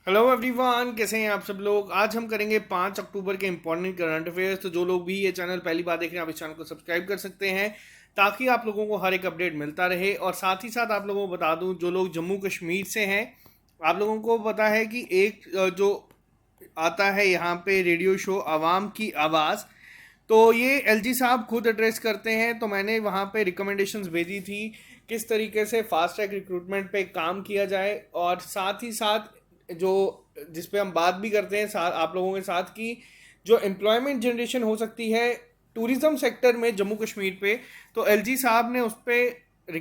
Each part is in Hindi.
हेलो एवरीवन, कैसे हैं आप सब लोग। आज हम करेंगे 5 अक्टूबर के इंपॉर्टेंट करंट अफेयर्स। तो जो लोग भी ये चैनल पहली बार देख रहे हैं, आप इस चैनल को सब्सक्राइब कर सकते हैं ताकि आप लोगों को हर एक अपडेट मिलता रहे। और साथ ही साथ आप लोगों को बता दूं, जो लोग जम्मू कश्मीर से हैं, आप लोगों को पता है कि एक जो आता है यहाँ पे रेडियो शो आवाम की आवाज़, तो ये एलजी साहब खुद एड्रेस करते हैं। तो मैंने वहाँ पे रिकमेंडेशंस भेजी थी किस तरीके से फास्ट ट्रैक रिक्रूटमेंट पे काम किया जाए, और साथ ही साथ जो जिस पे हम बात भी करते हैं साथ आप लोगों के साथ की जो एम्प्लॉयमेंट जनरेशन हो सकती है टूरिज्म सेक्टर में जम्मू कश्मीर पे। तो एलजी साहब ने उस पर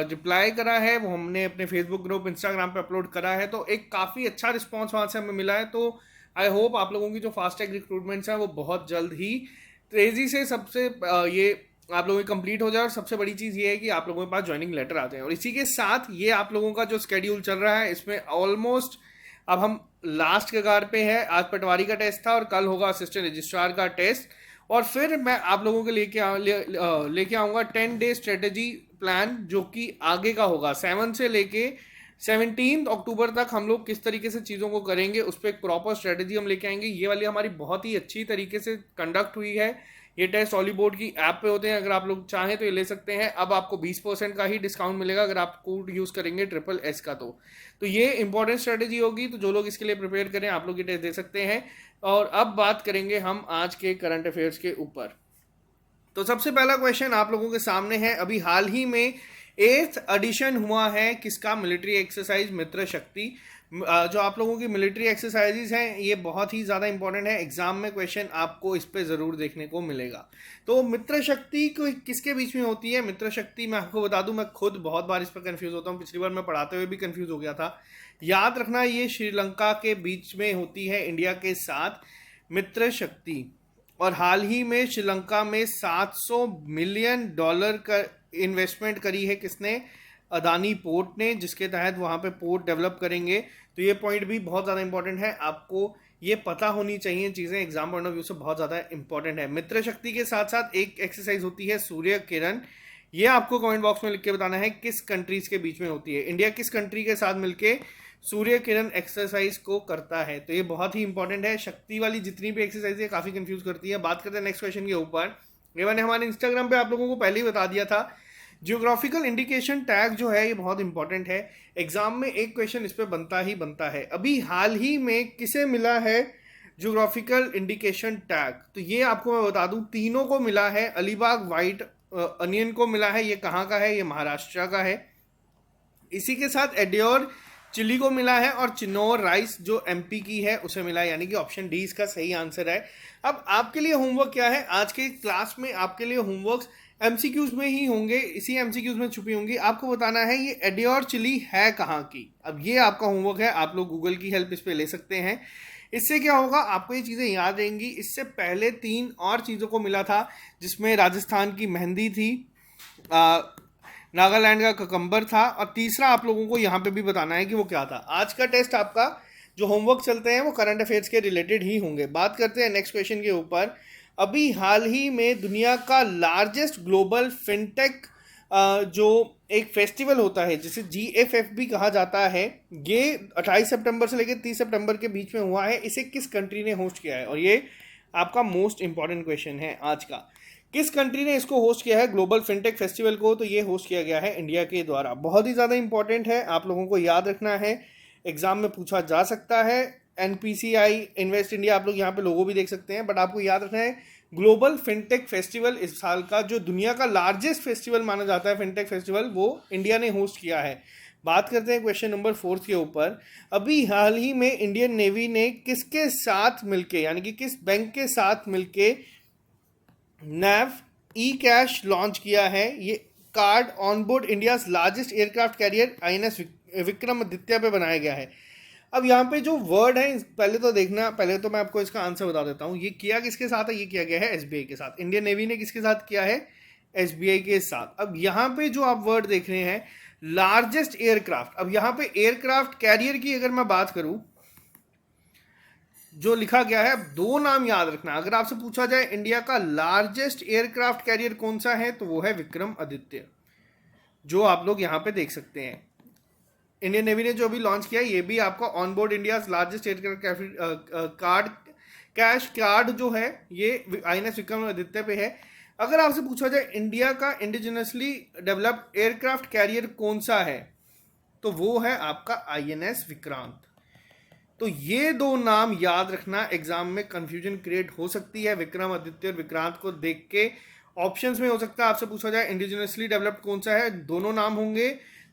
रिप्लाई करा है, वो हमने अपने फेसबुक ग्रुप इंस्टाग्राम पे अपलोड करा है। तो एक काफ़ी अच्छा रिस्पॉन्स वहाँ से हमें मिला है। तो आई होप आप लोगों की जो फास्ट ट्रैक रिक्रूटमेंट्स हैं वो बहुत जल्द ही तेज़ी से सबसे ये आप लोगों की कंप्लीट हो जाए। और सबसे बड़ी चीज़ ये है कि आप लोगों के पास ज्वाइनिंग लेटर आते हैं। और इसी के साथ ये आप लोगों का जो स्केड्यूल चल रहा है, इसमें ऑलमोस्ट अब हम लास्ट कगार पे है। आज पटवारी का टेस्ट था और कल होगा असिस्टेंट रजिस्ट्रार का टेस्ट। और फिर मैं आप लोगों के लेके आऊँगा 10 डे स्ट्रेटेजी प्लान, जो कि आगे का होगा 7 से लेके 17 अक्टूबर तक। हम लोग किस तरीके से चीज़ों को करेंगे उस पर एक प्रॉपर स्ट्रेटेजी हम लेके आएंगे। ये वाली हमारी बहुत ही अच्छी तरीके से कंडक्ट हुई है। ये टेस्ट ऑली बोर्ड की ऐप पे होते हैं, अगर आप लोग चाहें तो ये ले सकते हैं। अब आपको 20% का ही डिस्काउंट मिलेगा अगर आप कोड यूज़ करेंगे SSS का। तो ये इंपॉर्टेंट स्ट्रेटेजी होगी। तो जो लोग इसके लिए प्रिपेयर करें, आप लोग ये टेस्ट दे सकते हैं। और अब बात करेंगे हम आज के करंट अफेयर्स के ऊपर। तो सबसे पहला क्वेश्चन आप लोगों के सामने है। अभी हाल ही में 8th एडिशन हुआ है किसका, मिलिट्री एक्सरसाइज मित्र शक्ति। जो आप लोगों की मिलिट्री एक्सरसाइजेज हैं ये बहुत ही ज़्यादा इंपॉर्टेंट है। एग्जाम में क्वेश्चन आपको इस पे ज़रूर देखने को मिलेगा। तो मित्र शक्ति को किसके बीच में होती है? मित्र शक्ति मैं आपको बता दूं, मैं खुद बहुत बार इस पर कंफ्यूज होता हूँ। पिछली बार मैं पढ़ाते हुए भी कंफ्यूज हो गया था। याद रखना, ये श्रीलंका के बीच में होती है इंडिया के साथ मित्र शक्ति। और हाल ही में श्रीलंका में $700 मिलियन का इन्वेस्टमेंट करी है किसने? अदानी पोर्ट ने, जिसके तहत वहाँ पे पोर्ट डेवलप करेंगे। तो ये पॉइंट भी बहुत ज़्यादा इंपॉर्टेंट है, आपको ये पता होनी चाहिए चीज़ें, एग्जाम पॉइंट ऑफ व्यू से बहुत ज़्यादा इंपॉर्टेंट है। मित्र शक्ति के साथ साथ एक एक्सरसाइज होती है सूर्य किरण। ये आपको कमेंट बॉक्स में लिख के बताना है किस कंट्रीज के बीच में होती है। इंडिया किस कंट्री के साथ मिलके सूर्य किरण एक्सरसाइज को करता है? तो ये बहुत ही इंपॉर्टेंट है। शक्ति वाली जितनी भी एक्सरसाइज है काफ़ी कंफ्यूज करती है। बात करते हैं नेक्स्ट क्वेश्चन के ऊपर। ये मैंने हमारे इंस्टाग्राम पे आप लोगों को पहले ही बता दिया था। जियोग्राफिकल इंडिकेशन टैग जो है ये बहुत इंपॉर्टेंट है। एग्जाम में एक क्वेश्चन इस पर बनता ही बनता है। अभी हाल ही में किसे मिला है जियोग्राफिकल इंडिकेशन टैग? तो ये आपको मैं बता दूं, तीनों को मिला है। अलीबाग व्हाइट अनियन को मिला है। ये कहाँ का है? ये महाराष्ट्र का है। इसी के साथ एड्योर चिली को मिला है। और चिन्नौर राइस जो एमपी की है उसे मिला है, यानी कि ऑप्शन डी इसका सही आंसर है। अब आपके लिए होमवर्क क्या है? आज के क्लास में आपके लिए होमवर्क्स एमसीक्यूज में ही होंगे, इसी एमसीक्यूज में छुपी होंगी। आपको बताना है ये एड्योर चिली है कहाँ की। अब ये आपका होमवर्क है, आप लोग गूगल की हेल्प इस पर ले सकते हैं। इससे क्या होगा, आपको ये चीज़ें याद रहेंगी। इससे पहले 3 और चीज़ों को मिला था, जिसमें राजस्थान की मेहंदी थी, नागालैंड का ककम्बर था, और तीसरा आप लोगों को यहाँ पे भी बताना है कि वो क्या था। आज का टेस्ट आपका जो होमवर्क चलते हैं वो करंट अफेयर्स के रिलेटेड ही होंगे। बात करते हैं नेक्स्ट क्वेश्चन के ऊपर। अभी हाल ही में दुनिया का लार्जेस्ट ग्लोबल फिनटेक जो एक फेस्टिवल होता है जिसे GFF भी कहा जाता है, ये 28 सितंबर से लेकर 30 सितंबर के बीच में हुआ है। इसे किस कंट्री ने होस्ट किया है? और ये आपका मोस्ट इंपॉर्टेंट क्वेश्चन है आज का। किस कंट्री ने इसको होस्ट किया है ग्लोबल फिनटेक फेस्टिवल को? तो ये होस्ट किया गया है इंडिया के द्वारा। बहुत ही ज़्यादा इंपॉर्टेंट है, आप लोगों को याद रखना है, एग्जाम में पूछा जा सकता है। NPCI इन्वेस्ट इंडिया, आप लोग यहाँ पे लोगो भी देख सकते हैं, बट आपको याद रखना है ग्लोबल फिनटेक फेस्टिवल इस साल का जो दुनिया का लार्जेस्ट फेस्टिवल माना जाता है फिनटेक फेस्टिवल, वो इंडिया ने होस्ट किया है। बात करते हैं क्वेश्चन नंबर 4 के ऊपर। अभी हाल ही में इंडियन नेवी ने किसके साथ मिलके, यानी कि किस बैंक के साथ मिलके नैव ई कैश लॉन्च किया है? ये card on board India largest aircraft carrier INS Vikramaditya पे बनाया गया है। अब यहाँ पे जो वर्ड है पहले तो देखना, पहले तो मैं आपको इसका आंसर बता देता हूँ। ये किया किसके साथ है? ये किया गया है SBI के साथ। इंडियन नेवी ने किसके साथ किया है? SBI के साथ। अब यहाँ पे जो आप वर्ड देख रहे हैं लार्जेस्ट एयरक्राफ्ट, अब यहाँ पे एयरक्राफ्ट कैरियर की अगर मैं बात करूँ, जो लिखा गया है, 2 नाम याद रखना। अगर आपसे पूछा जाए इंडिया का लार्जेस्ट एयरक्राफ्ट कैरियर कौन सा है, तो वो है विक्रमादित्य, जो आप लोग यहाँ पे देख सकते हैं। इंडियन नेवी ने जो अभी लॉन्च किया है, ये भी आपका on board India largest card cash card जो है ये INS विक्रमादित्य पे है। अगर आपसे पूछा जाए इंडिया का इंडिजिनसली डेवलप्ड एयरक्राफ्ट कैरियर कौन सा है, तो वो है आपका INS विक्रांत। तो ये दो नाम याद रखना, एग्जाम में कंफ्यूजन क्रिएट हो सकती है। विक्रमादित्य और विक्रांत को देख के ऑप्शंस में हो सकता है आपसे पूछा जाए इंडिजिनसली डेवलप्ड कौन सा है, दोनों नाम होंगे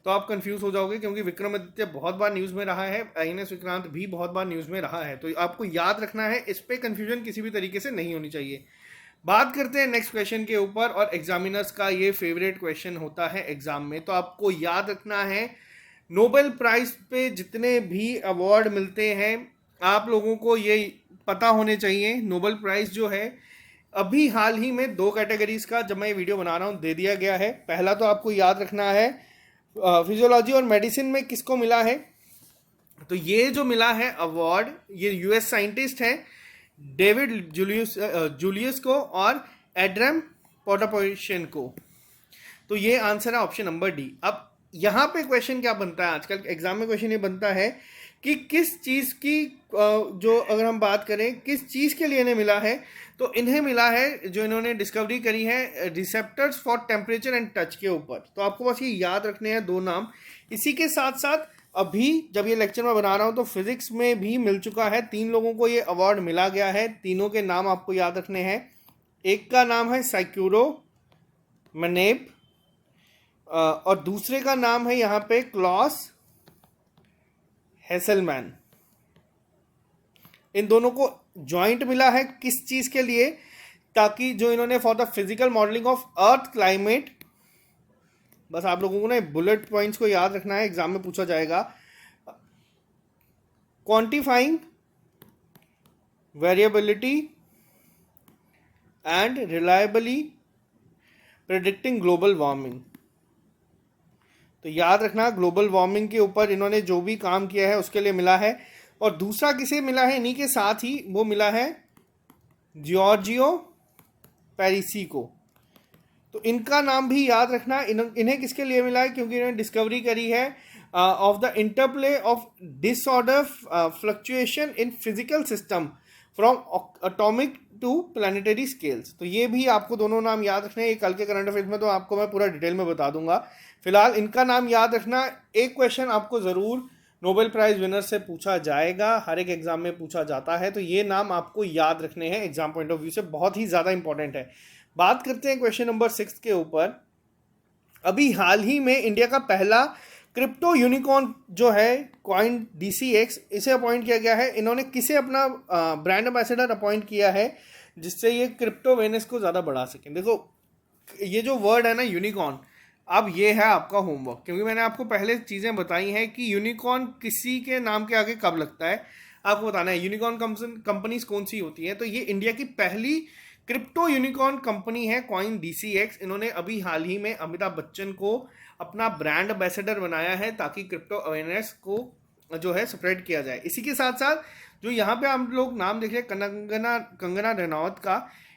तो आप कंफ्यूज हो जाओगे, क्योंकि विक्रमादित्य बहुत बार न्यूज़ में रहा है, INS विक्रांत भी बहुत बार न्यूज़ में रहा है, तो आपको याद रखना है, इस पे कंफ्यूजन किसी भी तरीके से नहीं होनी चाहिए। बात करते हैं नेक्स्ट क्वेश्चन के ऊपर, और एग्जामिनर्स का ये फेवरेट क्वेश्चन होता है एग्जाम में। तो आपको याद रखना है, नोबेल प्राइज पे जितने भी अवार्ड मिलते हैं आप लोगों को ये पता होने चाहिए। नोबेल प्राइज जो है अभी हाल ही में 2 कैटेगरीज का, जब मैं ये वीडियो बना रहा हूँ, दे दिया गया है। पहला तो आपको याद रखना है फिजियोलॉजी और मेडिसिन में किसको मिला है, तो ये जो मिला है अवार्ड, ये US साइंटिस्ट हैं डेविड जूलियस को और एड्रम पोटापोशियन को। तो ये आंसर है ऑप्शन नंबर डी। अब यहाँ पे क्वेश्चन क्या बनता है, आजकल एग्जाम में क्वेश्चन ये बनता है कि किस चीज़ की जो अगर हम बात करें किस चीज़ के लिए इन्हें मिला है, तो इन्हें मिला है जो इन्होंने डिस्कवरी करी है receptors for temperature and touch के ऊपर। तो आपको बस ये याद रखने हैं 2 नाम। इसी के साथ साथ अभी जब ये लेक्चर मैं बना रहा हूँ तो फिजिक्स में भी मिल चुका है, 3 लोगों को ये अवार्ड मिला गया है। तीनों के नाम आपको याद रखने हैं। एक का नाम है साइक्यूरो मनेब और दूसरे का नाम है यहाँ पे क्लॉस हेसलमैन। इन दोनों को जॉइंट मिला है किस चीज़ के लिए, ताकि जो इन्होंने for the physical modelling of earth climate, बस आप लोगों को ना बुलेट पॉइंट्स को याद रखना है, एग्जाम में पूछा जाएगा। Quantifying variability and reliably predicting global warming. तो याद रखना ग्लोबल वार्मिंग के ऊपर इन्होंने जो भी काम किया है उसके लिए मिला है। और दूसरा किसे मिला है, इन्हीं के साथ ही वो मिला है जॉर्जियो पेरिसी को। तो इनका नाम भी याद रखना। इन्हें किसके लिए मिला है, क्योंकि इन्होंने डिस्कवरी करी है of the interplay of disorder fluctuation in physical system from atomic to planetary scales. तो ये भी आपको दोनों नाम याद रखने हैं। ये कल के करंट अफेयर्स में तो आपको मैं पूरा डिटेल में बता दूंगा, फिलहाल इनका नाम याद रखना। एक क्वेश्चन आपको ज़रूर नोबेल प्राइज विनर से पूछा जाएगा, हर एक एग्जाम में पूछा जाता है, तो ये नाम आपको याद रखने हैं, एग्जाम पॉइंट ऑफ व्यू से बहुत ही ज़्यादा इंपॉर्टेंट है। बात करते हैं क्वेश्चन नंबर 6 के ऊपर। अभी हाल ही में इंडिया का पहला क्रिप्टो यूनिकॉर्न जो है कॉइन DCX, इसे अपॉइंट किया गया है। इन्होंने किसे अपना ब्रांड एम्बेसडर अपॉइंट किया है जिससे ये क्रिप्टो अवेयरनेस को ज़्यादा बढ़ा सकें। देखो ये जो वर्ड है ना यूनिकॉर्न, अब ये है आपका होमवर्क, क्योंकि मैंने आपको पहले चीज़ें बताई हैं कि यूनिकॉर्न किसी के नाम के आगे कब लगता है, आपको बताना है। यूनिकॉर्न कंपनीज कौन सी होती हैं, तो ये इंडिया की पहली क्रिप्टो यूनिकॉर्न कंपनी है कॉइन DCX। इन्होंने अभी हाल ही में अमिताभ बच्चन को अपना ब्रांड एम्बेसडर बनाया है ताकि क्रिप्टो अवेयरनेस को जो है स्प्रेड किया जाए। इसी के साथ साथ जो यहाँ पे हम लोग नाम देख रहे हैं कंगना रनौत का,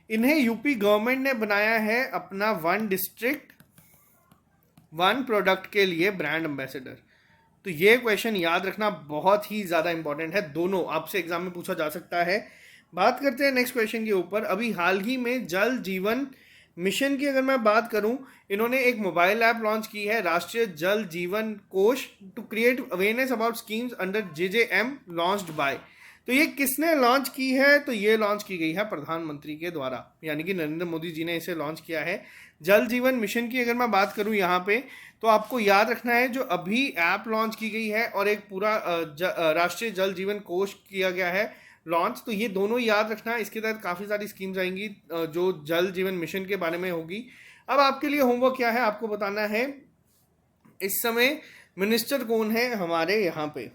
इन्हें यूपी गवर्नमेंट ने बनाया है अपना 1 डिस्ट्रिक्ट 1 प्रोडक्ट के लिए ब्रांड एम्बेसडर। तो ये क्वेश्चन याद रखना बहुत ही ज़्यादा इंपॉर्टेंट है, दोनों आपसे एग्जाम में पूछा जा सकता है। बात करते हैं नेक्स्ट क्वेश्चन के ऊपर। अभी हाल ही में जल जीवन मिशन की अगर मैं बात करूं, इन्होंने एक मोबाइल ऐप लॉन्च की है, राष्ट्रीय Jal Jeevan Kosh, to create awareness about schemes under JJM launched by. तो ये किसने लॉन्च की है, तो ये लॉन्च की गई है प्रधानमंत्री के द्वारा, यानी कि नरेंद्र मोदी जी ने इसे लॉन्च किया है। जल जीवन मिशन की अगर मैं बात करूं यहाँ पे, तो आपको याद रखना है जो अभी ऐप लॉन्च की गई है और एक पूरा राष्ट्रीय जल जीवन कोष किया गया है लॉन्च, तो ये दोनों याद रखना। इसके तहत काफ़ी सारी स्कीम्स आएंगी जो जल जीवन मिशन के बारे में होगी। अब आपके लिए होमवर्क क्या है, आपको बताना है इस समय मिनिस्टर कौन है हमारे यहाँ पे।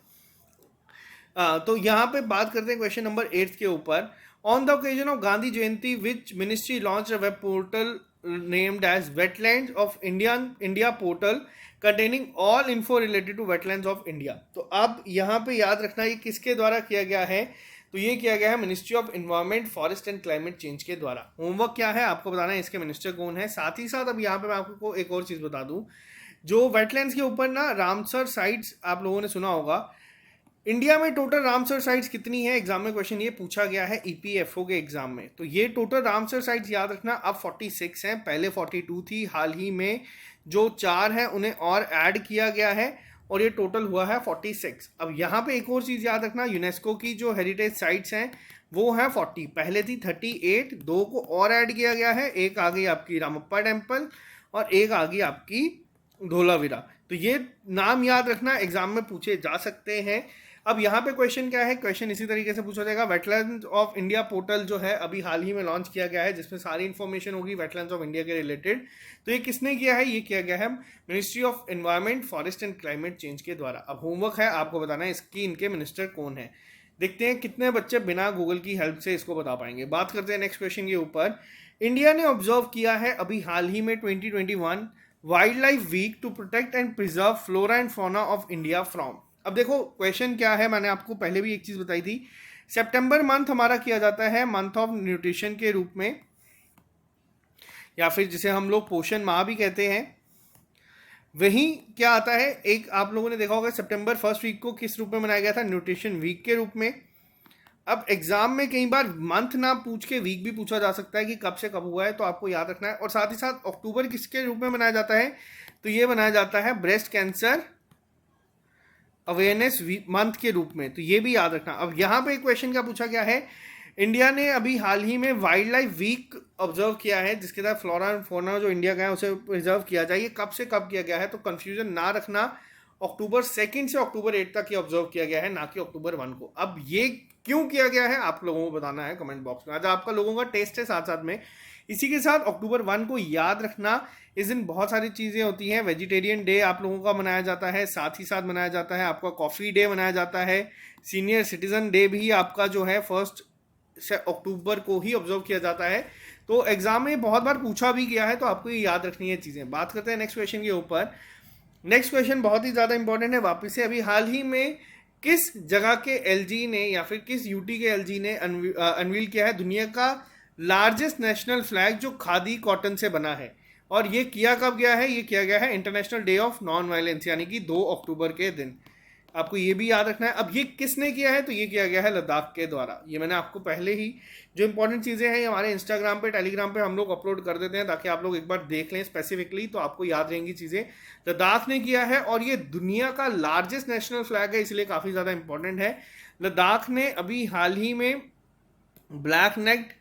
तो यहाँ पे बात करते हैं क्वेश्चन नंबर 8 के ऊपर। On the occasion of Gandhi Jayanti which ministry launch a web portal named as wetlands of India portal containing all info related to wetlands of India. तो अब यहाँ पे याद रखना ये किसके द्वारा किया गया है, तो ये किया गया है ministry of environment, forest and climate change के द्वारा। होमवर्क क्या है आपको बताना है, इसके मिनिस्टर कौन है। साथ ही साथ अब यहाँ पे मैं आपको एक और चीज़ बता दूँ, जो वेटलैंड्स के ऊपर ना रामसर साइट्स आप लोगों ने सुना होगा, इंडिया में टोटल रामसर साइट्स कितनी है, एग्जाम में क्वेश्चन ये पूछा गया है ईपीएफओ के एग्जाम में। तो ये टोटल रामसर साइट्स याद रखना अब 46 हैं, पहले 42 थी, हाल ही में जो 4 हैं उन्हें और ऐड किया गया है और ये टोटल हुआ है 46। अब यहाँ पे एक और चीज़ याद रखना, यूनेस्को की जो हेरिटेज साइट्स हैं वो है 40, पहले थी 38, 2 को और ऐड किया गया है, एक आ गई आपकी रामप्पा टेम्पल और एक आ गई आपकी धोलावीरा। तो ये नाम याद रखना, एग्जाम में पूछे जा सकते हैं। अब यहाँ पे क्वेश्चन क्या है, क्वेश्चन इसी तरीके से पूछा जाएगा। वेटलैंड्स ऑफ इंडिया पोर्टल जो है अभी हाल ही में लॉन्च किया गया है, जिसमें सारी इन्फॉर्मेशन होगी वेटलैंड्स ऑफ इंडिया के रिलेटेड। तो ये किसने किया है, ये किया गया है ministry of environment, forest and climate change के द्वारा। अब होमवर्क है आपको बताना है इसकी इनके मिनिस्टर कौन है। देखते हैं कितने बच्चे बिना गूगल की हेल्प से इसको बता पाएंगे। बात करते हैं नेक्स्ट क्वेश्चन के ऊपर। इंडिया ने ऑब्जर्व किया है अभी हाल ही में 2021 wild life week to protect and preserve flora and fauna of India from. अब देखो क्वेश्चन क्या है, मैंने आपको पहले भी एक चीज़ बताई थी, सितंबर मंथ हमारा किया जाता है मंथ ऑफ न्यूट्रिशन के रूप में, या फिर जिसे हम लोग पोषण माह भी कहते हैं। वही क्या आता है, एक आप लोगों ने देखा होगा सितंबर फर्स्ट वीक को किस रूप में मनाया गया था, न्यूट्रिशन वीक के रूप में। अब एग्जाम में कई बार मंथ ना पूछ के वीक भी पूछा जा सकता है कि कब से कब हुआ है, तो आपको याद रखना है। और साथ ही साथ अक्टूबर किसके रूप में मनाया जाता है, तो ये मनाया जाता है ब्रेस्ट कैंसर अवेयरनेस मंथ के रूप में, तो ये भी याद रखना। अब यहाँ पे एक क्वेश्चन क्या पूछा गया है, इंडिया ने अभी हाल ही में वाइल्ड लाइफ वीक ऑब्जर्व किया है, जिसके तहत फ्लोरा एंड फौना जो इंडिया का है उसे प्रिजर्व किया जाए। ये कब से कब किया गया है, तो कंफ्यूजन ना रखना, अक्टूबर 2 से अक्टूबर 8 तक ये ऑब्जर्व किया गया है, ना कि अक्टूबर 1 को। अब ये क्यों किया गया है आप लोगों को बताना है कमेंट बॉक्स में। आज आपका लोगों का टेस्ट है साथ साथ में, इसी के साथ अक्टूबर 1 को याद रखना। इस दिन बहुत सारी चीज़ें होती हैं, वेजिटेरियन डे आप लोगों का मनाया जाता है, साथ ही साथ मनाया जाता है आपका कॉफ़ी डे मनाया जाता है, सीनियर सिटीजन डे भी आपका जो है 1 अक्टूबर को ही ऑब्जर्व किया जाता है। तो एग्जाम में बहुत बार पूछा भी गया है, तो आपको ये याद रखनी है चीज़ें। बात करते हैं नेक्स्ट क्वेश्चन के ऊपर। नेक्स्ट क्वेश्चन बहुत ही ज़्यादा इंपॉर्टेंट है वापस से। अभी हाल ही में किस जगह के एलजी ने या फिर किस यूटी के एलजी ने अनवील किया है दुनिया का लार्जेस्ट नेशनल फ्लैग जो खादी कॉटन से बना है, और ये किया कब गया है, ये किया गया है international day of non violence यानी कि 2 अक्टूबर के दिन। आपको ये भी याद रखना है। अब ये किसने किया है, तो ये किया गया है लद्दाख के द्वारा। ये मैंने आपको पहले ही जो इंपॉर्टेंट चीज़ें हैं हमारे इंस्टाग्राम पे टेलीग्राम पे हम लोग अपलोड कर देते हैं, ताकि आप लोग एक बार देख लें स्पेसिफिकली, तो आपको याद रहेंगी चीज़ें। लद्दाख ने किया है और ये दुनिया का लार्जेस्ट नेशनल फ्लैग है, इसलिए काफ़ी ज़्यादा इंपॉर्टेंट है। लद्दाख ने अभी हाल ही में ब्लैक नेक्ड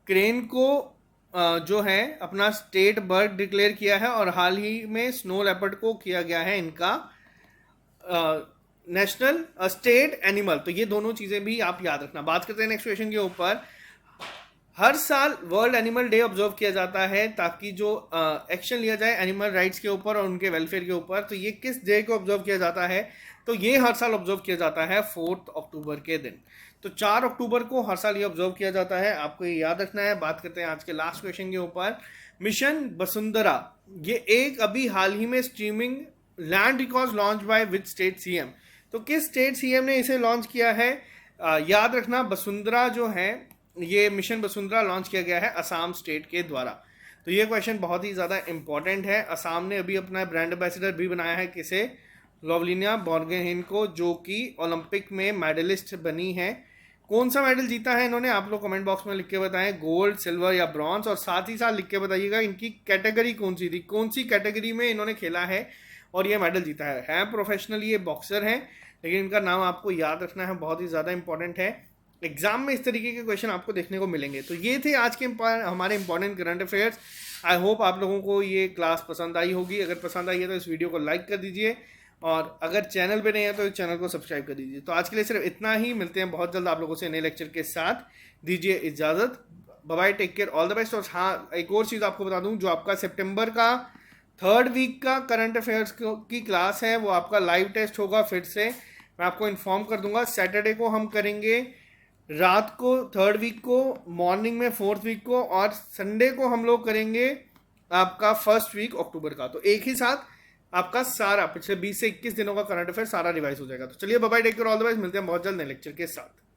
क्रेन को जो है अपना स्टेट बर्ड डिक्लेयर किया है, और हाल ही में स्नो लेपर्ड को किया गया है इनका नेशनल स्टेट एनिमल। तो ये दोनों चीज़ें भी आप याद रखना। बात करते हैं नेक्स्ट क्वेश्चन के ऊपर। हर साल वर्ल्ड एनिमल डे ऑब्जर्व किया जाता है ताकि जो एक्शन लिया जाए एनिमल राइट्स के ऊपर और उनके वेलफेयर के ऊपर। तो ये किस डे को ऑब्जर्व किया जाता है, तो ये हर साल ऑब्जर्व किया जाता है 4 अक्टूबर के दिन। तो 4 अक्टूबर को हर साल ये ऑब्जर्व किया जाता है, आपको ये याद रखना है। बात करते हैं आज के लास्ट क्वेश्चन के ऊपर। मिशन वसुंधरा, ये एक अभी हाल ही में streaming land record launch by which state CM, तो किस स्टेट सीएम ने इसे लॉन्च किया है, याद रखना वसुंधरा जो है ये मिशन वसुंधरा लॉन्च किया गया है असम स्टेट के द्वारा। तो ये क्वेश्चन बहुत ही ज़्यादा इंपॉर्टेंट है। असम ने अभी अपना ब्रांड एम्बेसडर भी बनाया है, किसे, लवलिना बोर्गोहेन को, जो कि ओलंपिक में मेडलिस्ट बनी है। कौन सा मेडल जीता है इन्होंने, आप लोग कमेंट बॉक्स में लिख के बताएं, गोल्ड, सिल्वर या ब्रॉन्ज, और साथ ही साथ लिख के बताइएगा इनकी कैटेगरी कौन सी थी, कौन सी कैटेगरी में इन्होंने खेला है और ये मेडल जीता है प्रोफेशनल, ये बॉक्सर हैं, लेकिन इनका नाम आपको याद रखना है, बहुत ही ज़्यादा इंपॉर्टेंट है। एग्जाम में इस तरीके के क्वेश्चन आपको देखने को मिलेंगे। तो ये थे आज के हमारे important current affairs. I hope आप लोगों को ये क्लास पसंद आई होगी। अगर पसंद आई है तो इस वीडियो को लाइक कर दीजिए, और अगर चैनल पे नहीं है तो इस चैनल को सब्सक्राइब कर दीजिए। तो आज के लिए सिर्फ इतना ही, मिलते हैं बहुत जल्द आप लोगों से नए लेक्चर के साथ। दीजिए इजाज़त, bye bye, take care, all the best. और हाँ, एक और चीज़ आपको बता दूँ, जो आपका सितंबर का 3rd वीक का करंट अफेयर्स की क्लास है वो आपका लाइव टेस्ट होगा। फिर से मैं आपको इन्फॉर्म कर दूंगा। सैटरडे को हम करेंगे रात को 3rd वीक को, मॉर्निंग में 4th वीक को, और संडे को हम लोग करेंगे आपका 1st वीक अक्टूबर का। तो एक ही साथ आपका सारा पिछले 20 से 21 दिनों का करंट अफेयर सारा रिवाइज हो जाएगा। तो चलिए bye bye, take care, all the best, मिलते हैं बहुत जल्द नए लेक्चर के साथ।